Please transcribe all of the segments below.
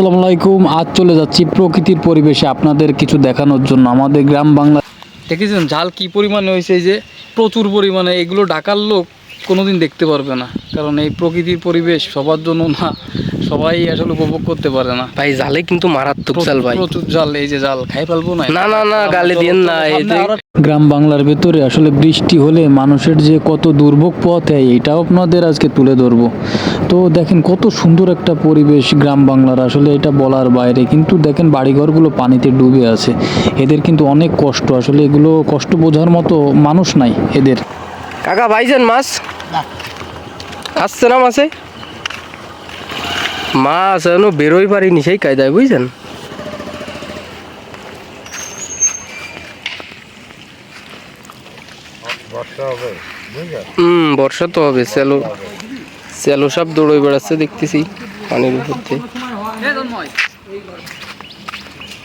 আসসালামু আলাইকুম। আজ চলে যাচ্ছি প্রকৃতির পরিবেশে আপনাদের কিছু দেখানোর জন্য। আমাদের গ্রাম বাংলা দেখেছেন ঝাল কি পরিমাণে হয়েছে, এই যে প্রচুর পরিমাণে। এগুলো ঢাকার লোক কোনোদিন দেখতে পারবে না, কারণ এই প্রকৃতির পরিবেশ সবার জন্য না, সবাই আসলে উপভোগ করতে পারে না। ভাই জালে কিন্তু মারাত্মক জাল ভাই, প্রচুর জাল। এই যে জাল খাই ফেলবো না, না না না গালে দিয়েন না। এই যে গ্রাম বাংলার ভেতরে আসলে বৃষ্টি হলে মানুষের যে কত দুর্ভোগ পথে, এটাও আপনাদের আজকে তুলে ধরবো। তো দেখেন কত সুন্দর একটা পরিবেশ গ্রাম বাংলার, আসলে এটা বলার বাইরে। কিন্তু দেখেন বাড়িঘরগুলো পানিতে ডুবে আছে, এদের কিন্তু অনেক কষ্ট। আসলে এগুলো কষ্ট বোঝার মতো মানুষ নাই এদের। কাকা ভাইজান মাছ আসছে না, মাছে মাছ এখনো বেরোই পারিনি সেই কায়দায়, বুঝছেন। বর্ষা তো হবে। স্যালো সব দৌড়ই বেড়াচ্ছে দেখতেছি পানির উপর দিয়ে।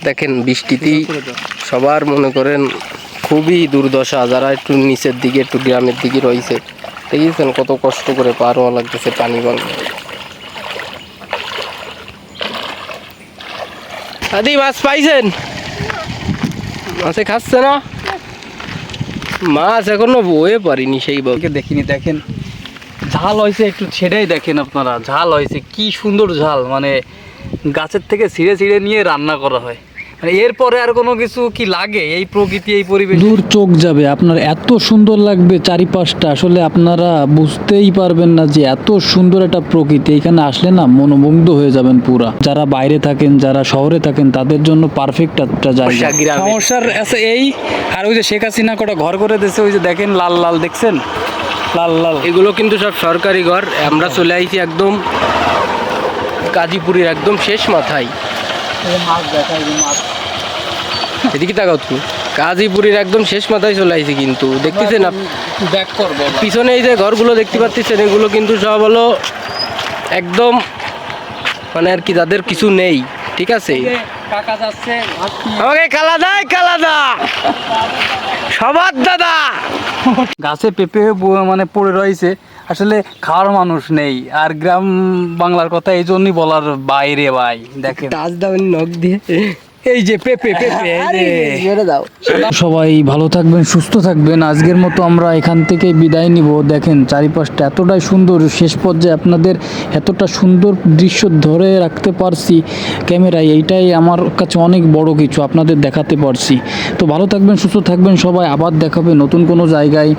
দেখেন বৃষ্টিতেই সবার মনে করেন খুবই দুর্দশা, যারা একটু নিচের দিকে একটু গ্রামের দিকে রয়েছে। দেখেছেন কত কষ্ট করে পার হওয়া লাগতেছে পানি বাংলা। আদি মাছ পাইছেন? মাছে খাচ্ছে না, মাছ এখনো বয়ে পারিনি সেই ভাবে দেখিনি। দেখেন ঝাল হয়েছে, একটু ছেড়েই দেখেন আপনারা। ঝাল হয়েছে কি সুন্দর ঝাল, মানে গাছের থেকে ছিঁড়ে ছিঁড়ে নিয়ে রান্না করা হয়। মানে এরপরে আর কোনো কিছু কি লাগে? এই প্রকৃতি, এই পরিবেশ দূর চোখ যাবে আপনার, এত সুন্দর লাগবে চারিপাশটা। আসলে আপনারা বুঝতেই পারবেন না যে এত সুন্দর একটা প্রকৃতি। এখানে আসলে না মনোমুগ্ধ হয়ে যাবেন পুরা। যারা বাইরে থাকেন, যারা শহরে থাকেন, তাদের জন্য পারফেক্ট একটা জায়গা। সমস্যার আছে এই, আর ওই যে শেখ হাসিনা কটা ঘর করে দিয়েছে, ওই যে দেখেন লাল লাল, দেখছেন লাল লাল। এগুলো কিন্তু সব সরকারি ঘর। আমরা চলে আইছি একদম গাজীপুরের একদম শেষ মাথায়। মাছ দেখাই, মাছ এদিকে তাকাও তুমি, গাজীপুরের একদম শেষ মাথায় চলে আইছি। কিন্তু দেখতেছেন ব্যাক করবো পিছনে এই যে ঘরগুলো দেখতে পাচ্ছেন, এগুলো কিন্তু সব হলো একদম মানে আর কি যাদের কিছু নেই, ঠিক আছে। কাকা যাচ্ছে আমাকে কালাদা সবার দাদা গাছে পেঁপে মানে পড়ে রয়েছে। আসলে খাওয়ার মানুষ নেই। আর গ্রাম বাংলার কথা এই জন্যই বলার বাইরে ভাই। দেখেন টাচ দাও নখ দিয়ে, এই যে পেঁপে দাও। সবাই ভালো থাকবেন, সুস্থ থাকবেন। আজকের মতো আমরা এখান থেকে বিদায় নিব। দেখেন চারিপাশটা এতটাই সুন্দর, শেষ পর্যায়ে আপনাদের এতটা সুন্দর দৃশ্য ধরে রাখতে পারছি ক্যামেরায়, এইটাই আমার কাছে অনেক বড় কিছু, আপনাদের দেখাতে পারছি। তো ভালো থাকবেন, সুস্থ থাকবেন সবাই। আবার দেখাবে নতুন কোনো জায়গায়।